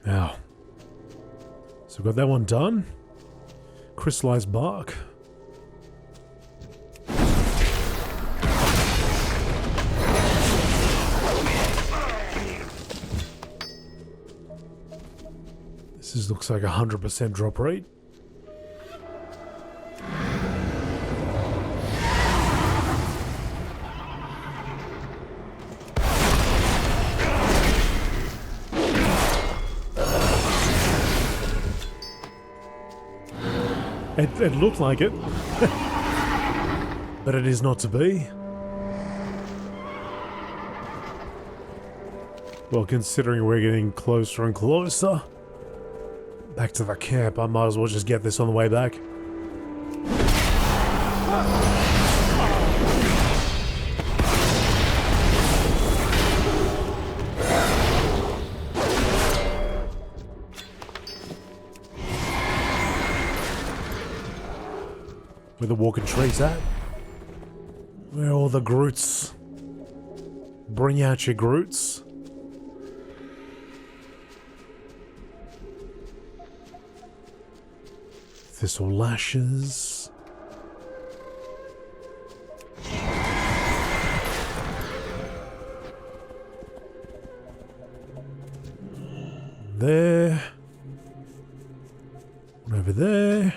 Now, so we've got that one done. Crystallized bark. This looks like 100% drop rate. It looked like it, but it is not to be. Well, considering we're getting closer and closer back to the camp, I might as well just get this on the way back. Where the walking trees at? Where are all the Groots? Bring out your Groots. Thistle lashes. There. One over there.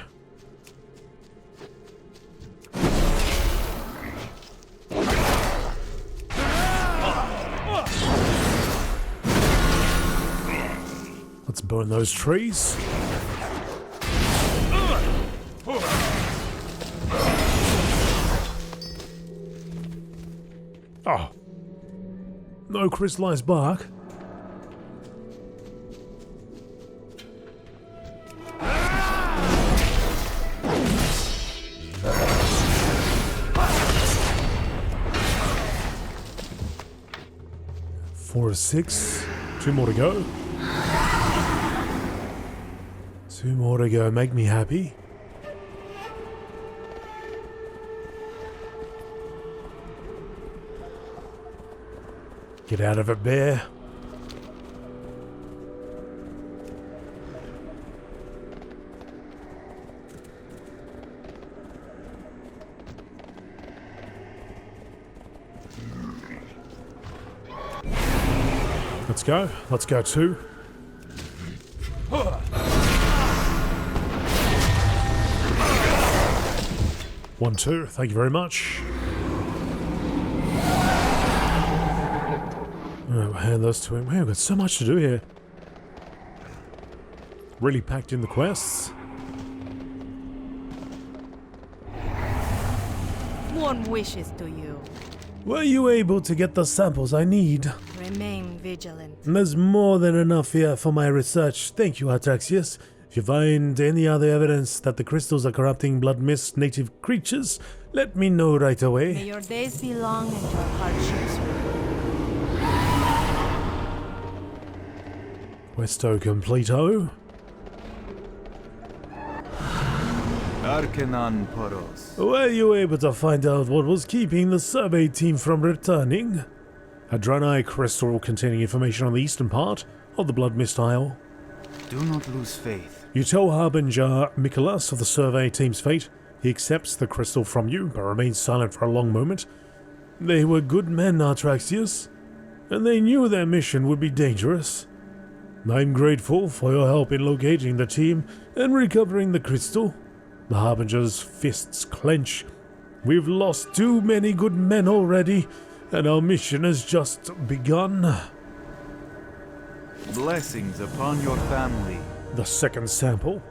Let's burn those trees. Oh. No crystallized bark. Four of six. Two more to go. Two more to go. Make me happy. Get out of it, bear. Let's go. Let's go two. 1, 2, thank you very much. Alright, we'll hand those to him. Man, we've got so much to do here. Really packed in the quests. Warm wishes to you. Were you able to get the samples I need? Remain vigilant. There's more than enough here for my research. Thank you, Atraxius. If you find any other evidence that the crystals are corrupting Blood Mist native creatures, let me know right away. May your days be long and your hardships. Questo completo. Arcanon Poros. Were you able to find out what was keeping the survey team from returning? A Draenei crystal containing information on the eastern part of the Blood Mist Isle. Do not lose faith. You tell Harbinger Michaelas of the survey team's fate. He accepts the crystal from you, but remains silent for a long moment. They were good men, Atraxius, and they knew their mission would be dangerous. I'm grateful for your help in locating the team and recovering the crystal. The Harbinger's fists clench. We've lost too many good men already, and our mission has just begun. Blessings upon your family. The second sample.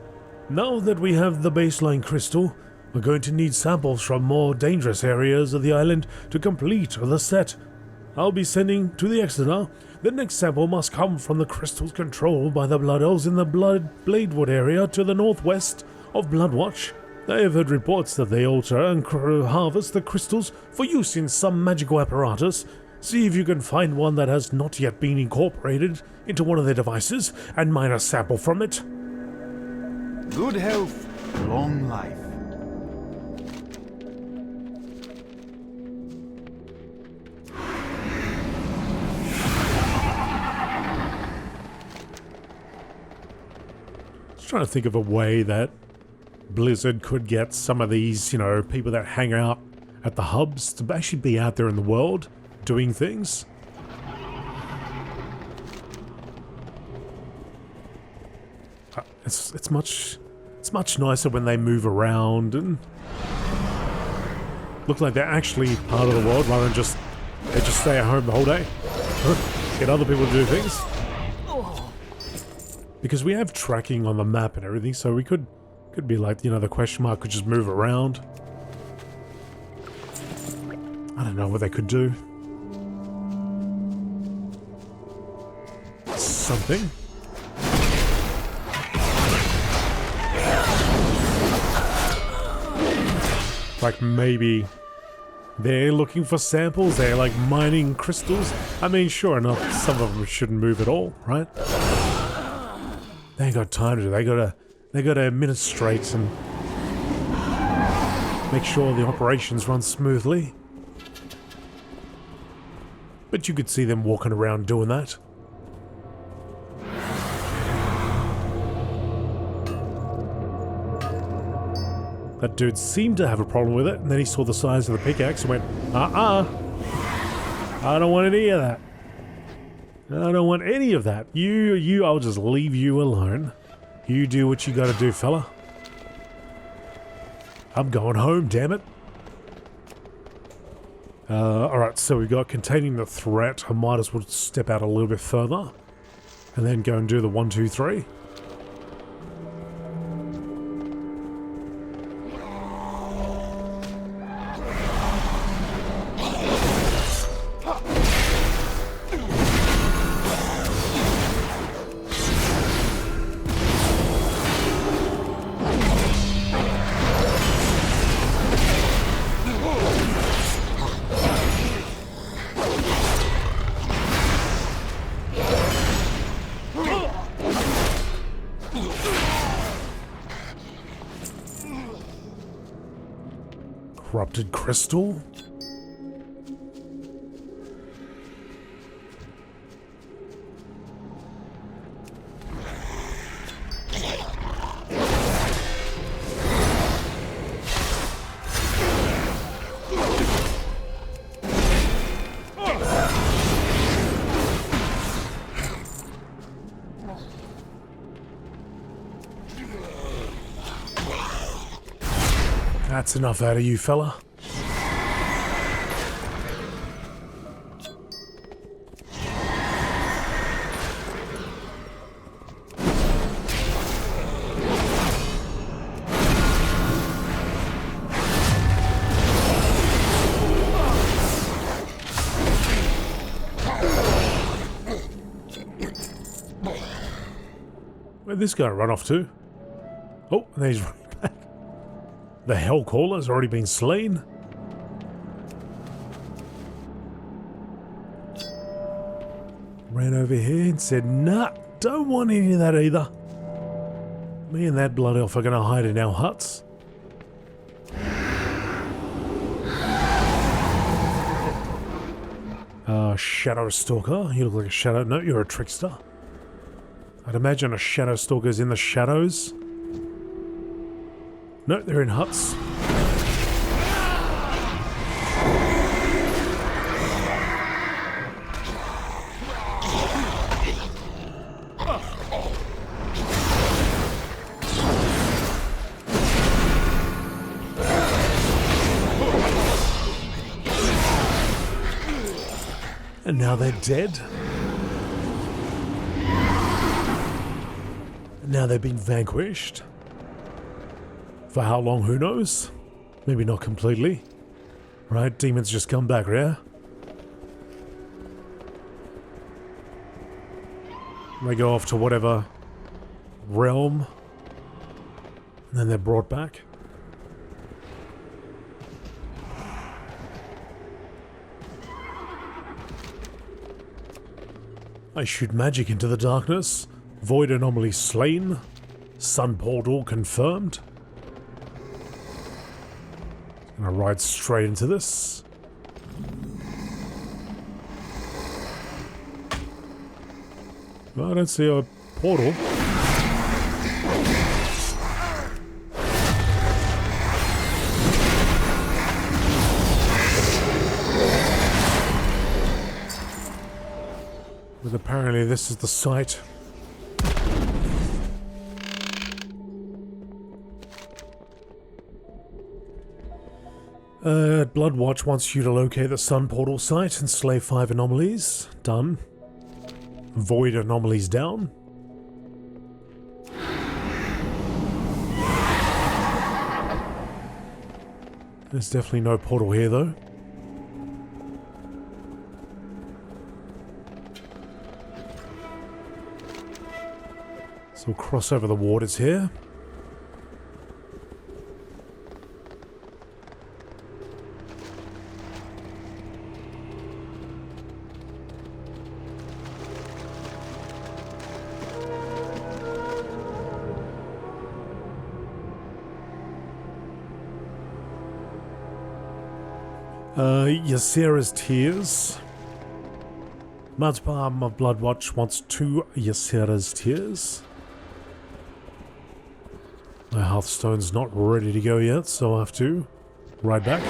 Now that we have the baseline crystal, we're going to need samples from more dangerous areas of the island to complete the set. I'll be sending to the Exeter. The next sample must come from the crystals controlled by the Blood Elves in the Bladewood area to the northwest of Bloodwatch. I have heard reports that they alter and harvest the crystals for use in some magical apparatus. See if you can find one that has not yet been incorporated into one of their devices and mine a sample from it. Good health, long life. was trying to think of a way that Blizzard could get some of these, you know, people that hang out at the hubs to actually be out there in the world doing things. It's much nicer when they move around and look like they're actually part of the world rather than they just stay at home the whole day. Get other people to do things. Because we have tracking on the map and everything, so we could be like, you know, the question mark could just move around. I don't know what they could do. Something. Like maybe they're looking for samples, they're like mining crystals. I mean, sure enough, some of them shouldn't move at all, right? They ain't got time to do. They gotta administrate and make sure the operations run smoothly. But you could see them walking around doing that. That dude seemed to have a problem with it, and then he saw the size of the pickaxe and went, I don't want any of that. I don't want any of that. I'll just leave you alone. You do what you gotta do, fella. I'm going home, damn it. Alright, so we've got containing the threat. I might as well step out a little bit further. And then go and do the 1, 2, 3. Corrupted crystal? That's enough out of you, fella. Where'd this guy run off to? Oh, and he's running back. The Hellcaller's already been slain. Ran over here and said, nah, don't want any of that either. Me and that blood elf are going to hide in our huts. Shadow Stalker. You look like a shadow. No, you're a trickster. I'd imagine a Shadow Stalker's in the shadows. No, they're in huts. And now they're dead. And now they've been vanquished. For how long, who knows? Maybe not completely. Right, demons just come back, yeah? They go off to whatever realm. And then they're brought back. I shoot magic into the darkness. Void anomaly slain. Sun portal confirmed. Gonna ride straight into this. Well, I don't see a portal. Apparently this is the site. Bloodwatch wants you to locate the Sun Portal site and slay 5 anomalies. Done. Void anomalies down. There's definitely no portal here though. So we'll cross over the waters here. Ysera's Tears. Mount Palm of Bloodwatch wants 2 Ysera's Tears. My Hearthstone's not ready to go yet, so I'll have to ride back.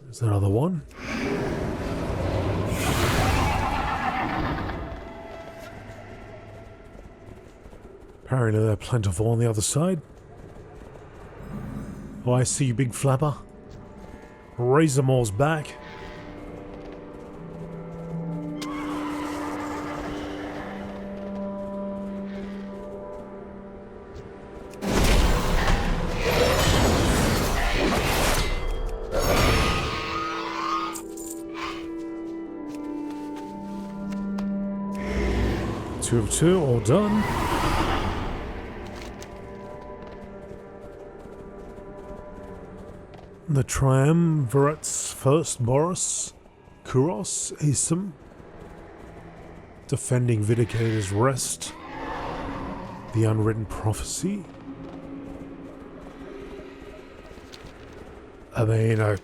There's another one. Apparently they're plentiful on the other side. Oh, I see you, big flapper. Razormaw's back. Two of 2, all done. The Triumvirate's first Boris, Kuros, Isum, Defending Vindicator's Rest, The Unwritten Prophecy. I mean, I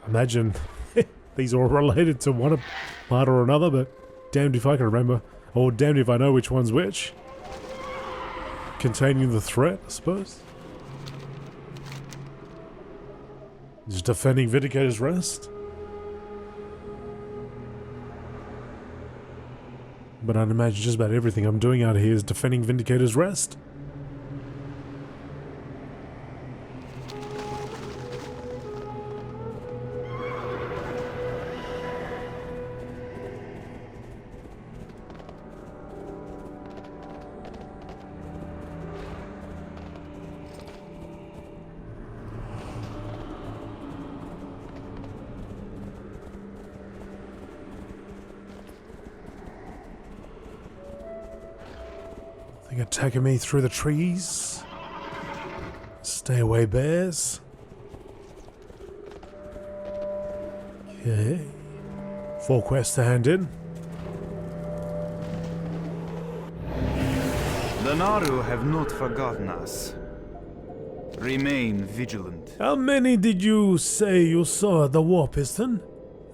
imagine these are all related to one part or another, but damned if I can remember, or damned if I know which one's which. Containing the threat, I suppose. Just defending Vindicator's Rest. But I'd imagine just about everything I'm doing out here is defending Vindicator's Rest. Attacking me through the trees. Stay away, bears. Okay. 4 quests to hand in. The Naru have not forgotten us. Remain vigilant. How many did you say you saw at the war piston?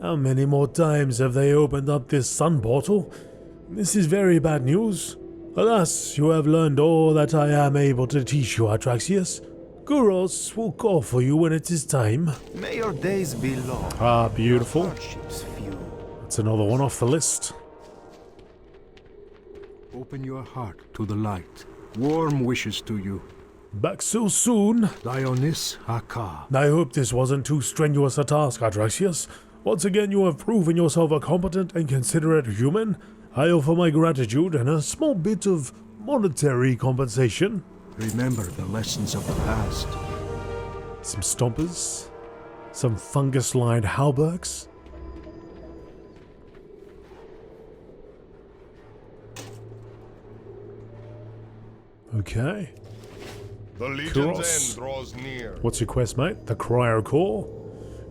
How many more times have they opened up this sun portal? This is very bad news. Alas, you have learned all that I am able to teach you, Atraxius. Kuros will call for you when it is time. May your days be long. Ah, beautiful. Hardships few. That's another one off the list. Open your heart to the light. Warm wishes to you. Back so soon. Lionis Haka. I hope this wasn't too strenuous a task, Atraxius. Once again, you have proven yourself a competent and considerate human. I offer my gratitude and a small bit of monetary compensation. Remember the lessons of the past. Some stompers. Some fungus-lined halbergs. Okay. The Legion's Kuros. end draws near. What's your quest, mate? The Cryo-Core?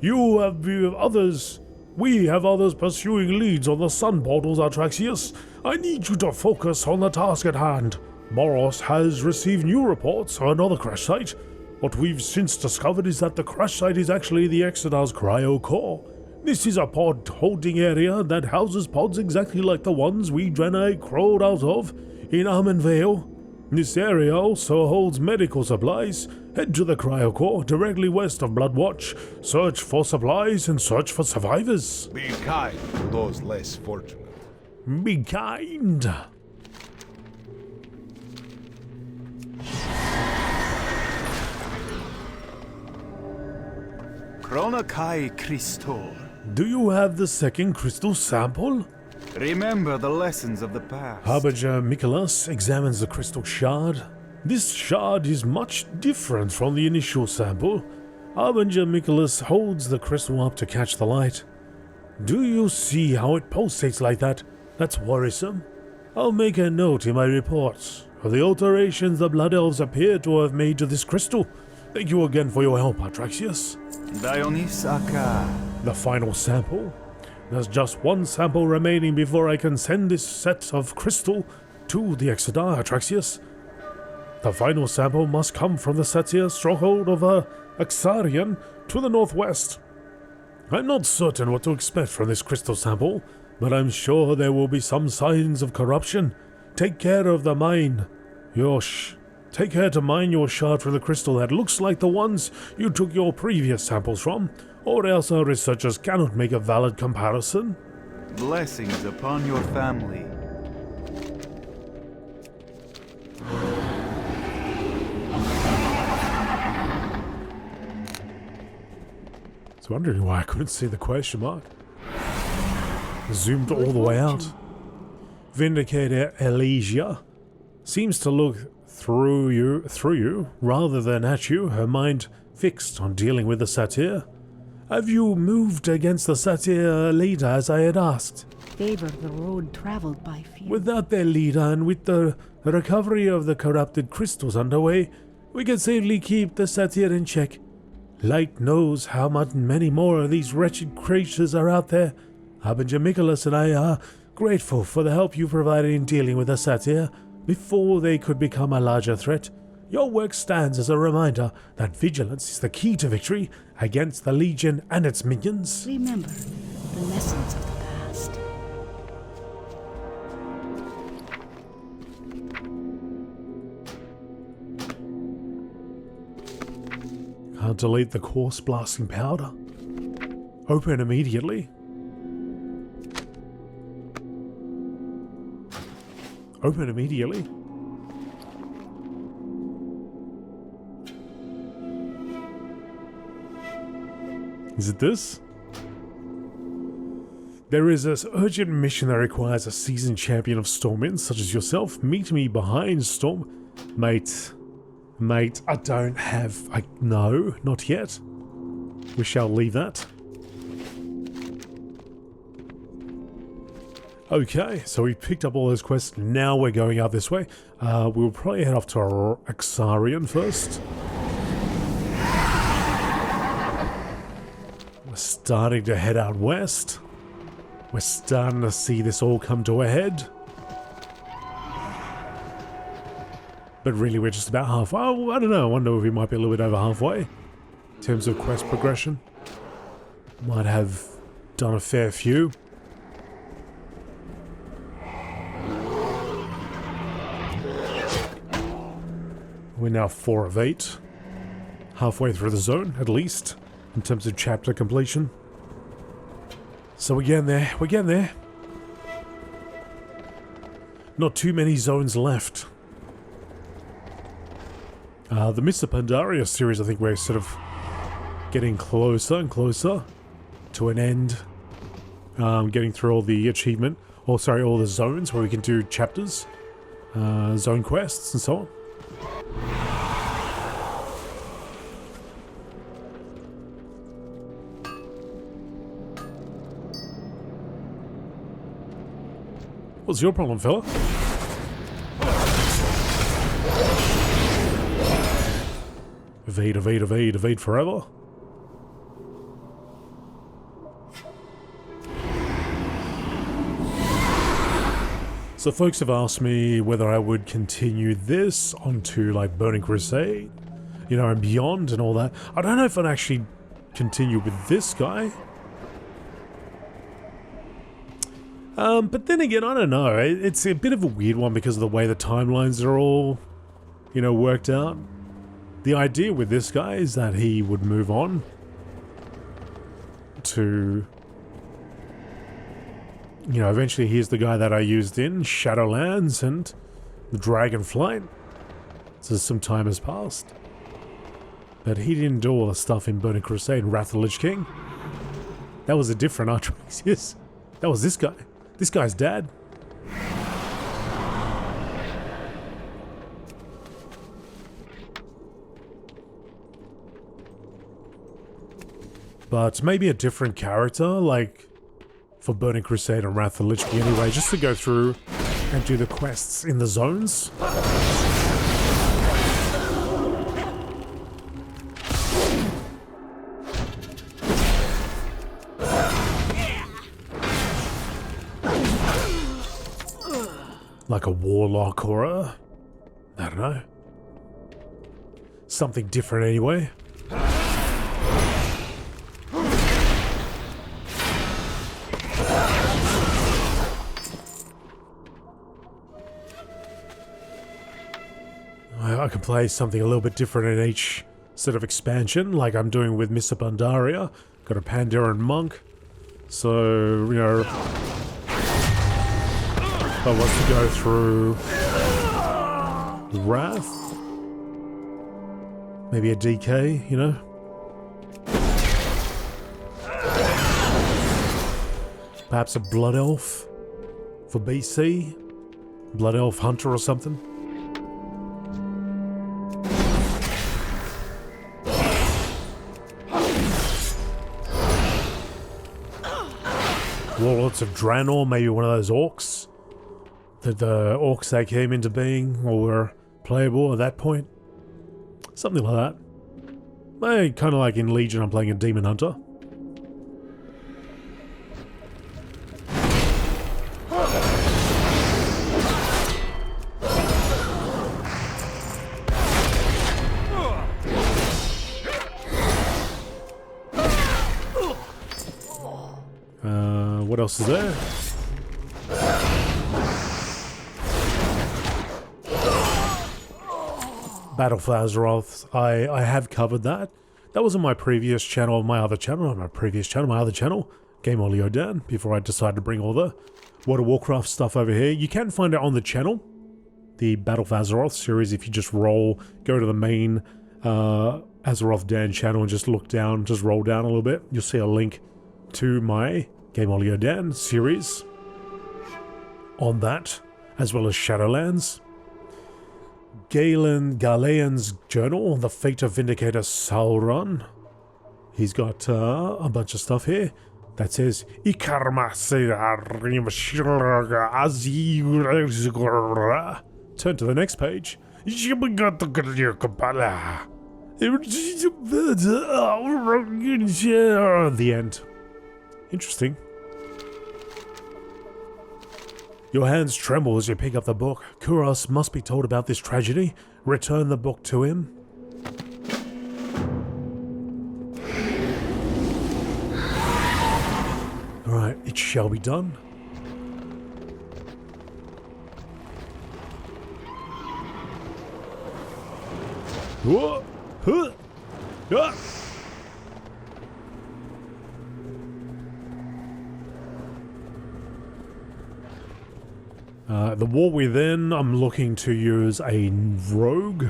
You have others. We have others pursuing leads on the sun portals, Atraxius. I need you to focus on the task at hand. Moros has received new reports on another crash site. What we've since discovered is that the crash site is actually the Exeter's Cryo-Core. This is a pod holding area that houses pods exactly like the ones we Draenei crawled out of. in Vale. This area also holds medical supplies. Head to the Cryo-Core directly west of Bloodwatch. Search for supplies and search for survivors. Be kind to those less fortunate. Be kind. Chronokai Christor. Do you have the second crystal sample? Remember the lessons of the past. Harbinger Michaelis examines the crystal shard. This shard is much different from the initial sample. Harbinger Michaelis holds the crystal up to catch the light. Do you see how it pulsates like that? That's worrisome. I'll make a note in my reports of the alterations the Blood Elves appear to have made to this crystal. Thank you again for your help, Atraxius. Dionys Aka. The final sample. There's just one sample remaining before I can send this set of crystal to the Exodar, Atraxius. The final sample must come from the Satyr stronghold of Axarian to the northwest. I'm not certain what to expect from this crystal sample, but I'm sure there will be some signs of corruption. Take care of the mine. Take care to mine your shard from the crystal that looks like the ones you took your previous samples from, or else our researchers cannot make a valid comparison. Blessings upon your family. I was wondering why I couldn't see the question mark. Zoomed all the way out. Vindicator Elysia seems to look through you rather than at you, her mind fixed on dealing with the satyr. Have you moved against the satyr leader as I had asked? Favor the road traveled by few. Without their leader and with the recovery of the corrupted crystals underway, we can safely keep the satyr in check. Light knows how many more of these wretched creatures are out there. Harbinger Michaelis and I are grateful for the help you provided in dealing with the satyr before they could become a larger threat. Your work stands as a reminder that vigilance is the key to victory against the Legion and its minions. Remember the lessons of the past. Can't delete the course blasting powder. Open immediately. Open immediately. Is it this? There is an urgent mission that requires a seasoned champion of Stormwind such as yourself. Meet me behind Storm... Mate, I don't have... No, not yet. We shall leave that. Okay, so we picked up all those quests. Now we're going out this way. We'll probably head off to Axarian first. We're starting to head out west. We're starting to see this all come to a head. But really, we're just about halfway. Oh, I don't know. I wonder if we might be a little bit over halfway in terms of quest progression. Might have done a fair few. We're now 4 of 8. Halfway through the zone, at least, in terms of chapter completion. So we're getting there. We're getting there. Not too many zones left. The Mr. Pandaria series, I think we're sort of getting closer and closer to an end. Getting through all the achievement, all the zones where we can do chapters, zone quests and so on. What's your problem, fella? Evade, evade, evade, evade forever. So folks have asked me whether I would continue this onto like Burning Crusade, you know, and beyond and all that. I don't know if I'd actually continue with this guy. But then again, I don't know. It's a bit of a weird one because of the way the timelines are all, you know, worked out. The idea with this guy is that he would move on to, you know, eventually he's the guy that I used in Shadowlands and the Dragonflight. So some time has passed. But he didn't do all the stuff in Burning Crusade and Wrath of the Lich King. That was a different Artraxius. That was this guy. This guy's dad. But maybe a different character, like for Burning Crusade and Wrath of the Lich King anyway, just to go through and do the quests in the zones. Like a warlock or a... I don't know. Something different anyway. I can play something a little bit different in each sort of expansion, like I'm doing with Mr. Pandaria. Got a Pandaren monk. So, you know... If I was to go through Wrath, maybe a DK, you know? Perhaps a Blood Elf for BC? Blood Elf Hunter or something? Warlords of Draenor, maybe one of those orcs. The orcs that came into being or were playable at that point. Something like that. Kind of like in Legion, I'm playing a Demon Hunter. What else is there? Battle for Azeroth. I have covered that. That was on my previous channel, my other channel, AzerothDan, before I decided to bring all the World of Warcraft stuff over here. You can find it on the channel, the Battle for Azeroth series. If you just go to the main AzerothDan channel and just look down, just roll down a little bit, you'll see a link to my Galaen series on that, as well as Shadowlands. Galaen's journal, The Fate of Vindicator Saruan. He's got a bunch of stuff here that says turn to the next page. The end. Interesting. Your hands tremble as you pick up the book. Kuros must be told about this tragedy. Return the book to him. Alright, it shall be done. Whoa! Huh! Ah! The war within, I'm looking to use a rogue,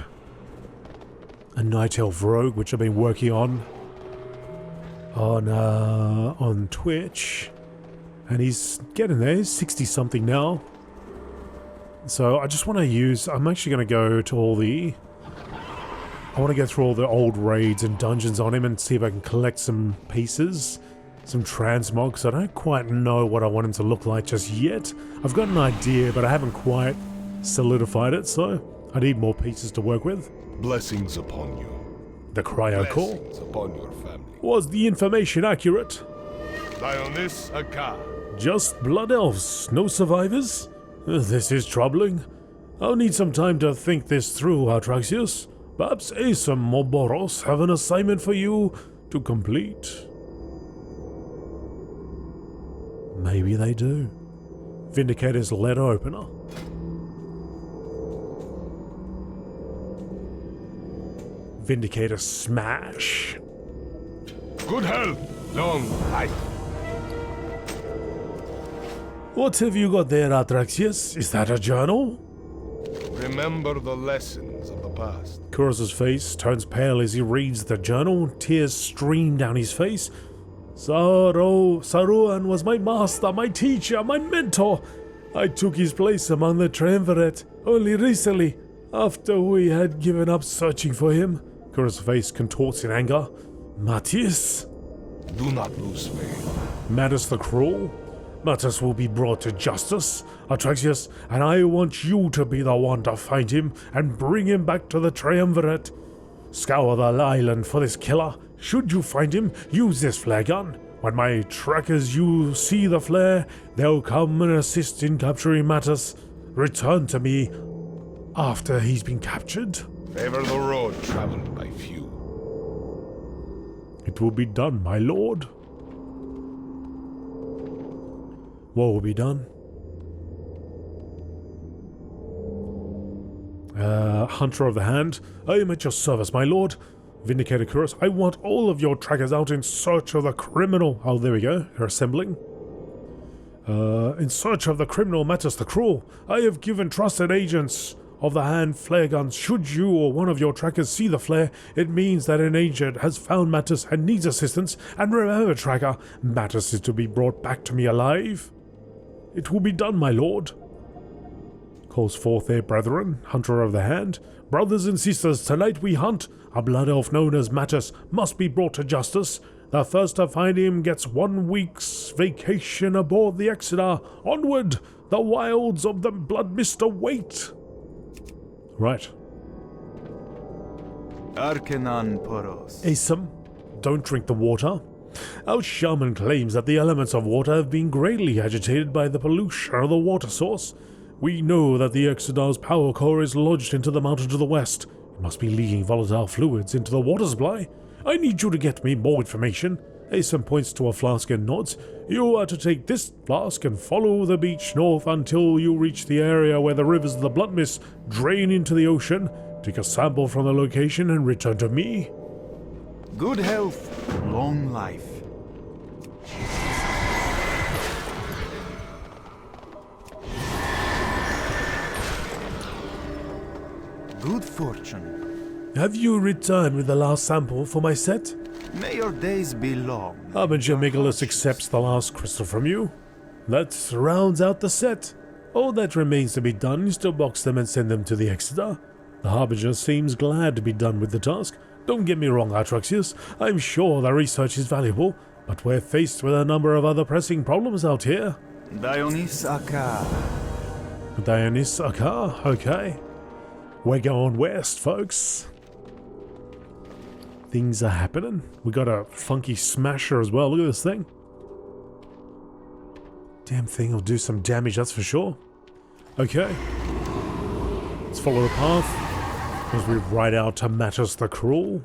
a night elf rogue, which I've been working on Twitch, and he's getting there. He's 60 something now. So I just want to use. I'm actually going to go to I want to go through all the old raids and dungeons on him and see if I can collect some pieces. Some transmogs. I don't quite know what I want him to look like just yet. I've got an idea, but I haven't quite solidified it, so I need more pieces to work with. Blessings upon you. The Cryo-Core. Blessings upon your family. Was the information accurate? Lioness Aka. Just blood elves, no survivors? This is troubling. I'll need some time to think this through, Artraxius. Perhaps Asa Moboros have an assignment for you to complete. Maybe they do. Vindicator's letter opener. Vindicator smash. Good health, long life. What have you got there, Atraxius? Is that a journal? Remember the lessons of the past. Kuros's face turns pale as he reads the journal. Tears stream down his face. Saruan was my master, my teacher, my mentor. I took his place among the triumvirate only recently, after we had given up searching for him. Kuros's face contorts in anger. Matthias? Do not lose faith. Mattis the Cruel? Mattis will be brought to justice, Atraxius, and I want you to be the one to find him and bring him back to the triumvirate. Scour the island for this killer. Should you find him, use this flare gun. When my trackers you see the flare, they'll come and assist in capturing Mattis. Return to me after he's been captured. Favor the road traveled by few. It will be done, my lord. What will be done? Hunter of the Hand, I am at your service, my lord. Vindicator Kuros, I want all of your trackers out in search of the criminal. Oh, there we go. They're assembling. In search of the criminal Mattis the Cruel. I have given trusted agents of the hand flare guns. Should you or one of your trackers see the flare, it means that an agent has found Mattis and needs assistance. And remember, tracker, Mattis is to be brought back to me alive. It will be done, my lord. Calls forth their brethren, Hunter of the Hand. Brothers and sisters, tonight we hunt. A blood elf known as Mattis must be brought to justice. The first to find him gets 1 week's vacation aboard the Ysera. Onward! The wilds of the Blood Mist await! Right. Arcanan Poros. Asum, don't drink the water. Our shaman claims that the elements of water have been greatly agitated by the pollution of the water source. We know that the Ysera's power core is lodged into the mountain to the west. It must be leaking volatile fluids into the water supply. I need you to get me more information. Asum points to a flask and nods. You are to take this flask and follow the beach north until you reach the area where the rivers of the Blood Mist drain into the ocean. Take a sample from the location and return to me. Good health, long life. Good fortune. Have you returned with the last sample for my set? May your days be long. Harbinger Michaelis accepts the last crystal from you. That rounds out the set. All that remains to be done is to box them and send them to the Ysera. The Harbinger seems glad to be done with the task. Don't get me wrong, Atraxius. I'm sure the research is valuable, but we're faced with a number of other pressing problems out here. Dionys Akar. Dionys Akar, okay. We're going west, folks. Things are happening. We got a funky smasher as well. Look at this thing. Damn thing will do some damage, that's for sure. Okay. Let's follow the path as we ride out to Mattis the Cruel.